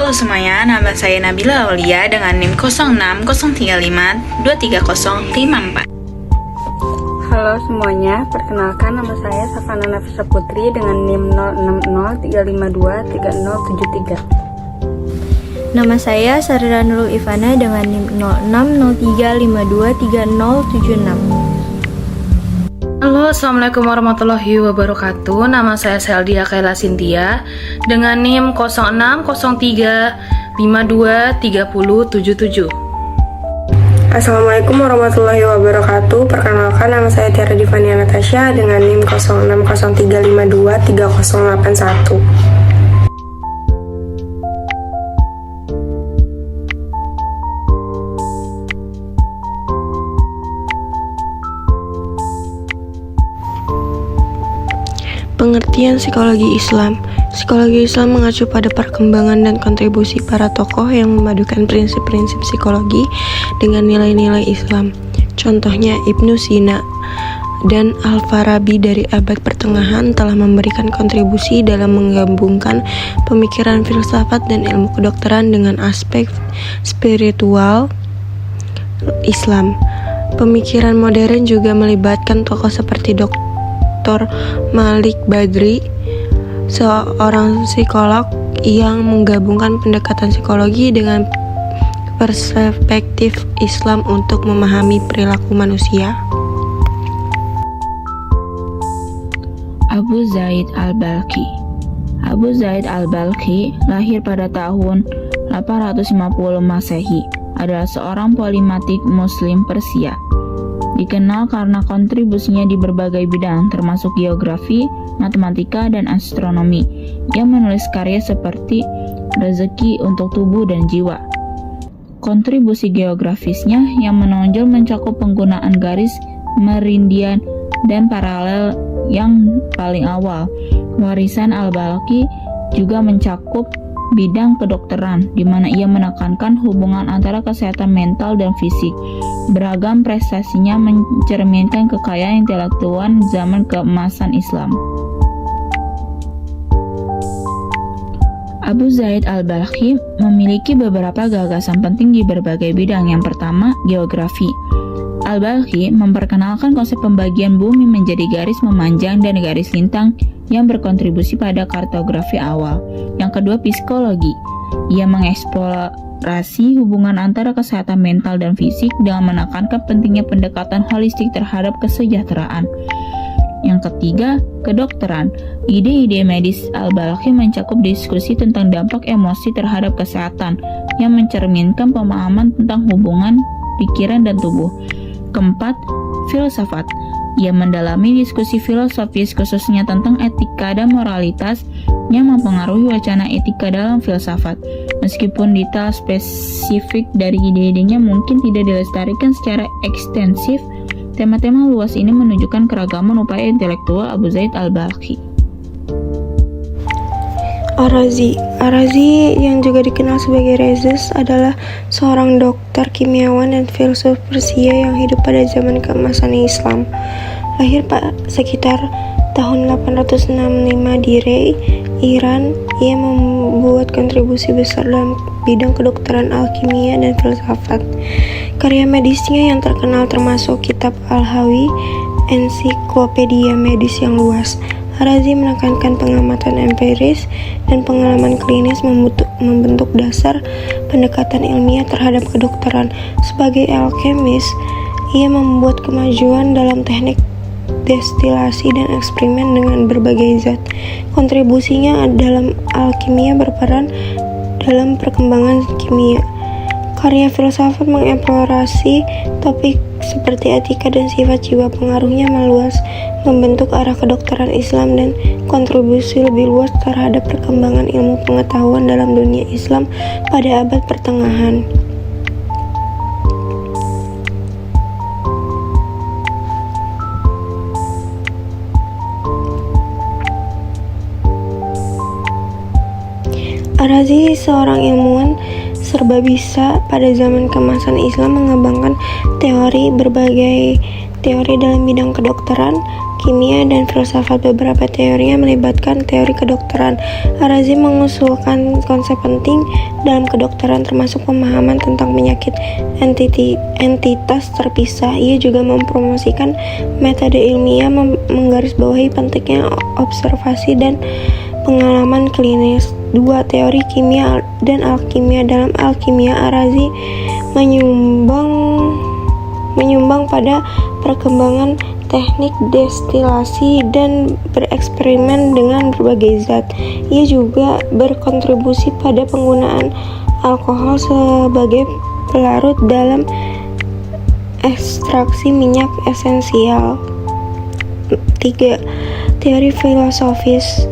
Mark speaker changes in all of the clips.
Speaker 1: Halo semuanya, nama saya Nabila Aulia dengan NIM 06035230054.
Speaker 2: Halo semuanya, perkenalkan nama saya Safana Nafisa Putri dengan NIM 0603523073.
Speaker 3: Nama saya Sarira Nurul Ivana dengan NIM 0603523076.
Speaker 4: Halo, Assalamualaikum warahmatullahi wabarakatuh. Nama saya Seldia Kaila Sintia dengan NIM 0603523077.
Speaker 5: Assalamualaikum warahmatullahi wabarakatuh. Perkenalkan, nama saya Tiara Divania Natasha dengan NIM 0603523081. Pengertian psikologi Islam. Psikologi Islam mengacu pada perkembangan dan kontribusi para tokoh yang memadukan prinsip-prinsip psikologi dengan nilai-nilai Islam. Contohnya Ibnu Sina dan Al-Farabi dari abad pertengahan telah memberikan kontribusi dalam menggabungkan pemikiran filsafat dan ilmu kedokteran dengan aspek spiritual Islam. Pemikiran modern juga melibatkan tokoh seperti Dr. Malik Badri, seorang psikolog yang menggabungkan pendekatan psikologi dengan perspektif Islam untuk memahami perilaku manusia.
Speaker 6: Abu Zaid al-Balkhi. Abu Zaid al-Balkhi lahir pada tahun 850 Masehi, adalah seorang polimatik muslim Persia. Dikenal karena kontribusinya di berbagai bidang termasuk geografi, matematika, dan astronomi. Ia menulis karya seperti Rezeki untuk Tubuh dan Jiwa. Kontribusi geografisnya yang menonjol mencakup penggunaan garis meridian dan paralel yang paling awal. Warisan al-Balkhi juga mencakup bidang kedokteran, di mana ia menekankan hubungan antara kesehatan mental dan fisik. Beragam prestasinya mencerminkan kekayaan intelektual zaman keemasan Islam. Abu Zaid al-Balkhi memiliki beberapa gagasan penting di berbagai bidang. Yang pertama, geografi. Al-Balkhi memperkenalkan konsep pembagian bumi menjadi garis memanjang dan garis lintang yang berkontribusi pada kartografi awal. Yang kedua, psikologi. Ia mengeksplorasi hubungan antara kesehatan mental dan fisik dengan menekankan pentingnya pendekatan holistik terhadap kesejahteraan. Yang ketiga, kedokteran. Ide-ide medis al-Balkhi mencakup diskusi tentang dampak emosi terhadap kesehatan yang mencerminkan pemahaman tentang hubungan pikiran dan tubuh. Keempat, filsafat. Ia mendalami diskusi filosofis khususnya tentang etika dan moralitas yang mempengaruhi wacana etika dalam filsafat. Meskipun detail spesifik dari ide-idenya mungkin tidak dilestarikan secara ekstensif, tema-tema luas ini menunjukkan keragaman upaya intelektual Abu Zaid al-Balkhi.
Speaker 5: Ar-Razi yang juga dikenal sebagai Rhazes adalah seorang dokter, kimiawan, dan filsuf Persia yang hidup pada zaman keemasan Islam. Lahir sekitar tahun 865 di Rey, Iran. Ia membuat kontribusi besar dalam bidang kedokteran, alkimia, dan filsafat. Karya medisnya yang terkenal termasuk kitab Al-Hawi, ensiklopedia medis yang luas. Ar-Razi menekankan pengamatan empiris dan pengalaman klinis membentuk dasar pendekatan ilmiah terhadap kedokteran. Sebagai alkemis, ia membuat kemajuan dalam teknik destilasi dan eksperimen dengan berbagai zat. Kontribusinya dalam alkimia berperan dalam perkembangan kimia. Karya filsafat mengeksplorasi topik seperti etika dan sifat jiwa. Pengaruhnya meluas, membentuk arah kedokteran Islam dan kontribusi lebih luas terhadap perkembangan ilmu pengetahuan dalam dunia Islam pada abad pertengahan. Ar-Razi seorang ilmuwan serba bisa pada zaman keemasan Islam, mengembangkan teori berbagai teori dalam bidang kedokteran, kimia, dan filsafat. Beberapa teorinya melibatkan teori kedokteran. Ar-Razi mengusulkan konsep penting dalam kedokteran termasuk pemahaman tentang penyakit entitas terpisah. Ia juga mempromosikan metode ilmiah, menggarisbawahi pentingnya observasi dan pengalaman klinis. 2. Teori kimia dan alkimia. Dalam alkimia, Ar-Razi menyumbang pada perkembangan teknik destilasi dan bereksperimen dengan berbagai zat. Ia juga berkontribusi pada penggunaan alkohol sebagai pelarut dalam ekstraksi minyak esensial. 3. Teori filosofis.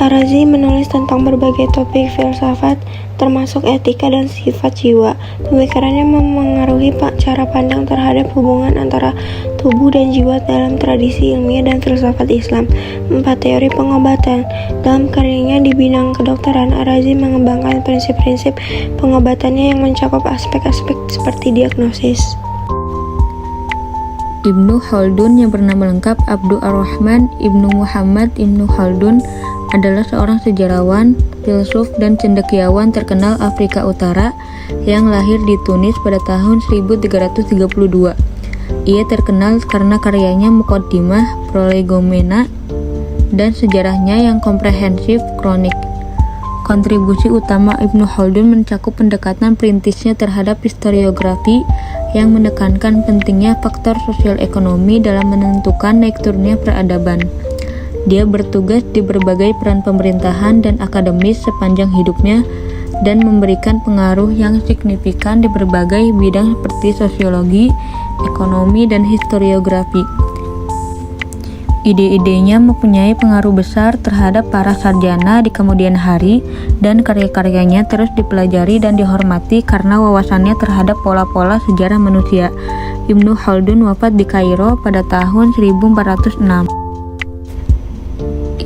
Speaker 5: Ar-Razi menulis tentang berbagai topik filsafat termasuk etika dan sifat jiwa. Pemikirannya memengaruhi cara pandang terhadap hubungan antara tubuh dan jiwa dalam tradisi ilmiah dan filsafat Islam. 4. Teori pengobatan. Dalam karyanya di bidang kedokteran, Ar-Razi mengembangkan prinsip-prinsip pengobatannya yang mencakup aspek-aspek seperti diagnosis.
Speaker 3: Ibnu Khaldun yang bernama lengkap Abdul Ar-Rahman Ibnu Muhammad Ibnu Khaldun adalah seorang sejarawan, filsuf, dan cendekiawan terkenal Afrika Utara yang lahir di Tunis pada tahun 1332. Ia terkenal karena karyanya Muqaddimah, Prolegomena, dan sejarahnya yang komprehensif kronik. Kontribusi utama Ibnu Khaldun mencakup pendekatan perintisnya terhadap historiografi yang menekankan pentingnya faktor sosial ekonomi dalam menentukan naik turunnya peradaban. Dia bertugas di berbagai peran pemerintahan dan akademis sepanjang hidupnya dan memberikan pengaruh yang signifikan di berbagai bidang seperti sosiologi, ekonomi, dan historiografi. Ide-idenya mempunyai pengaruh besar terhadap para sarjana di kemudian hari, dan karya-karyanya terus dipelajari dan dihormati karena wawasannya terhadap pola-pola sejarah manusia. Ibnu Khaldun wafat di Kairo pada tahun 1406.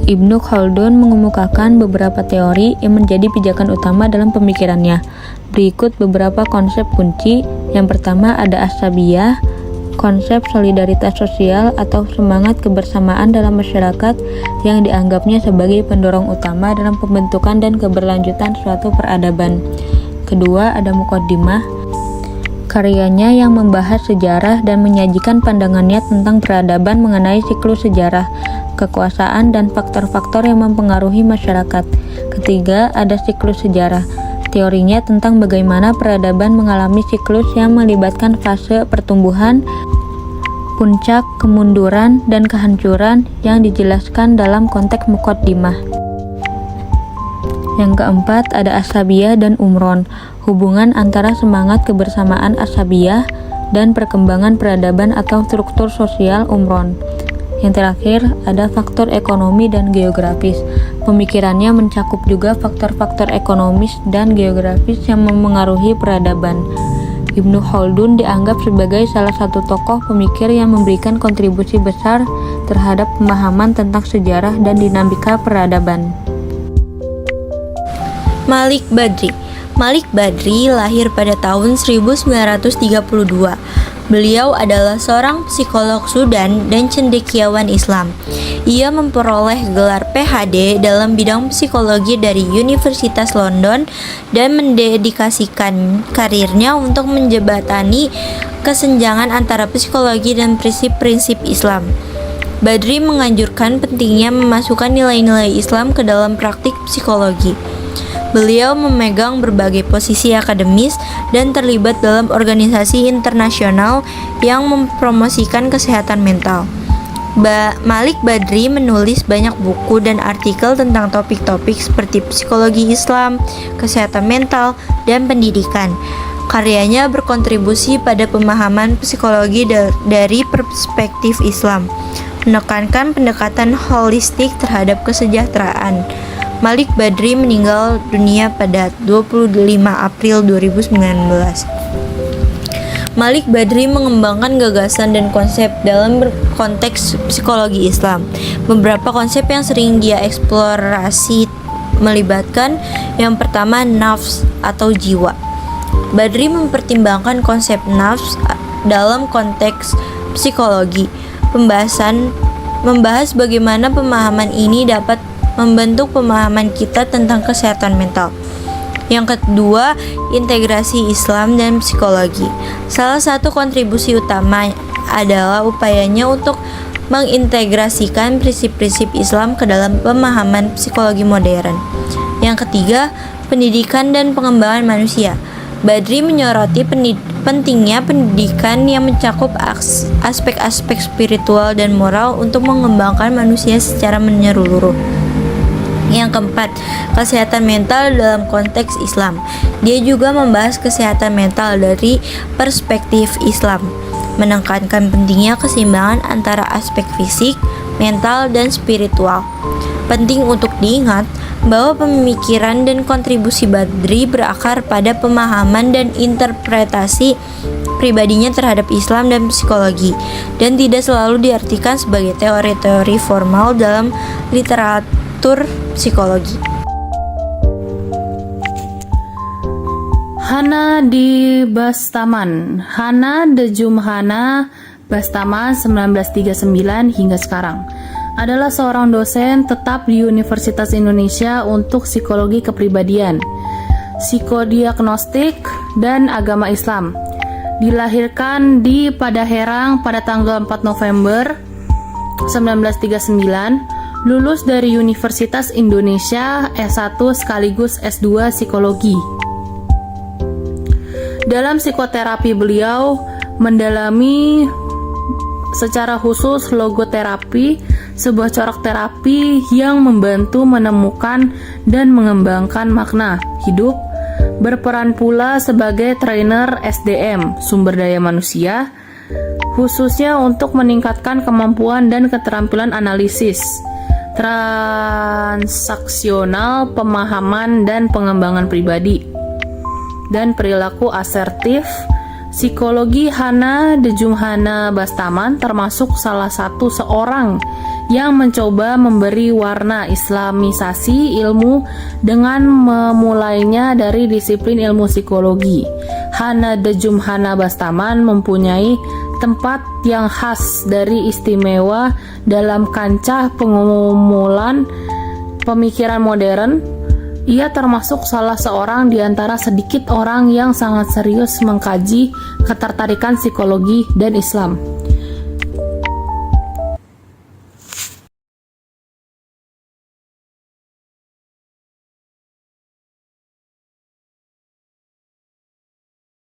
Speaker 3: Ibnu Khaldun mengemukakan beberapa teori yang menjadi pijakan utama dalam pemikirannya. Berikut beberapa konsep kunci. Yang pertama ada asabiyah, konsep solidaritas sosial atau semangat kebersamaan dalam masyarakat yang dianggapnya sebagai pendorong utama dalam pembentukan dan keberlanjutan suatu peradaban. Kedua ada Muqaddimah, karyanya yang membahas sejarah dan menyajikan pandangannya tentang peradaban mengenai siklus sejarah, kekuasaan, dan faktor-faktor yang mempengaruhi masyarakat. Ketiga, ada siklus sejarah. Teorinya tentang bagaimana peradaban mengalami siklus yang melibatkan fase pertumbuhan, puncak, kemunduran, dan kehancuran yang dijelaskan dalam konteks Muqaddimah. Yang keempat, ada asabiyah dan umron, hubungan antara semangat kebersamaan asabiyah dan perkembangan peradaban atau struktur sosial umron. Yang terakhir, ada faktor ekonomi dan geografis. Pemikirannya mencakup juga faktor-faktor ekonomis dan geografis yang memengaruhi peradaban. Ibnu Khaldun dianggap sebagai salah satu tokoh pemikir yang memberikan kontribusi besar terhadap pemahaman tentang sejarah dan dinamika peradaban.
Speaker 7: Malik Badri. Malik Badri lahir pada tahun 1932. Beliau adalah seorang psikolog Sudan dan cendekiawan Islam. Ia memperoleh gelar PhD dalam bidang psikologi dari Universitas London dan mendedikasikan karirnya untuk menjembatani kesenjangan antara psikologi dan prinsip-prinsip Islam. Badri menganjurkan pentingnya memasukkan nilai-nilai Islam ke dalam praktik psikologi. Beliau memegang berbagai posisi akademis dan terlibat dalam organisasi internasional yang mempromosikan kesehatan mental. Malik Badri menulis banyak buku dan artikel tentang topik-topik seperti psikologi Islam, kesehatan mental, dan pendidikan. Karyanya berkontribusi pada pemahaman psikologi dari perspektif Islam, menekankan pendekatan holistik terhadap kesejahteraan. Malik Badri meninggal dunia pada 25 April 2019. Malik Badri mengembangkan gagasan dan konsep dalam konteks psikologi Islam. Beberapa konsep yang sering dia eksplorasi melibatkan yang pertama nafs atau jiwa. Badri mempertimbangkan konsep nafs dalam konteks psikologi. Membahas bagaimana pemahaman ini dapat membentuk pemahaman kita tentang kesehatan mental. Yang kedua, integrasi Islam dan psikologi. Salah satu kontribusi utama adalah upayanya untuk mengintegrasikan prinsip-prinsip Islam ke dalam pemahaman psikologi modern. Yang ketiga, pendidikan dan pengembangan manusia. Badri menyoroti pentingnya pendidikan yang mencakup aspek-aspek spiritual dan moral untuk mengembangkan manusia secara menyeluruh. Yang keempat, kesehatan mental dalam konteks Islam. Dia juga membahas kesehatan mental dari perspektif Islam, menekankan pentingnya keseimbangan antara aspek fisik, mental, dan spiritual. Penting untuk diingat bahwa pemikiran dan kontribusi Badri berakar pada pemahaman dan interpretasi pribadinya terhadap Islam dan psikologi, dan tidak selalu diartikan sebagai teori-teori formal dalam literatur psikologi.
Speaker 4: Hana di Bastaman, Hana de Jumhana Bastaman 1939 hingga sekarang adalah seorang dosen tetap di Universitas Indonesia untuk psikologi kepribadian, psikodiagnostik, dan agama Islam. Dilahirkan di Padaherang pada tanggal 4 November 1939, lulus dari Universitas Indonesia S1 sekaligus S2 psikologi. Dalam psikoterapi beliau mendalami secara khusus logoterapi, sebuah corak terapi yang membantu menemukan dan mengembangkan makna hidup, berperan pula sebagai trainer SDM, sumber daya manusia, khususnya untuk meningkatkan kemampuan dan keterampilan analisis, transaksional, pemahaman dan pengembangan pribadi, dan perilaku asertif. Psikologi Hana de Jumhana Bastaman termasuk salah satu seorang yang mencoba memberi warna Islamisasi ilmu dengan memulainya dari disiplin ilmu psikologi. Hana de Jumhana Bastaman mempunyai tempat yang khas dari istimewa dalam kancah pengumuman pemikiran modern. Ia termasuk salah seorang di antara sedikit orang yang sangat serius mengkaji ketertarikan psikologi dan Islam.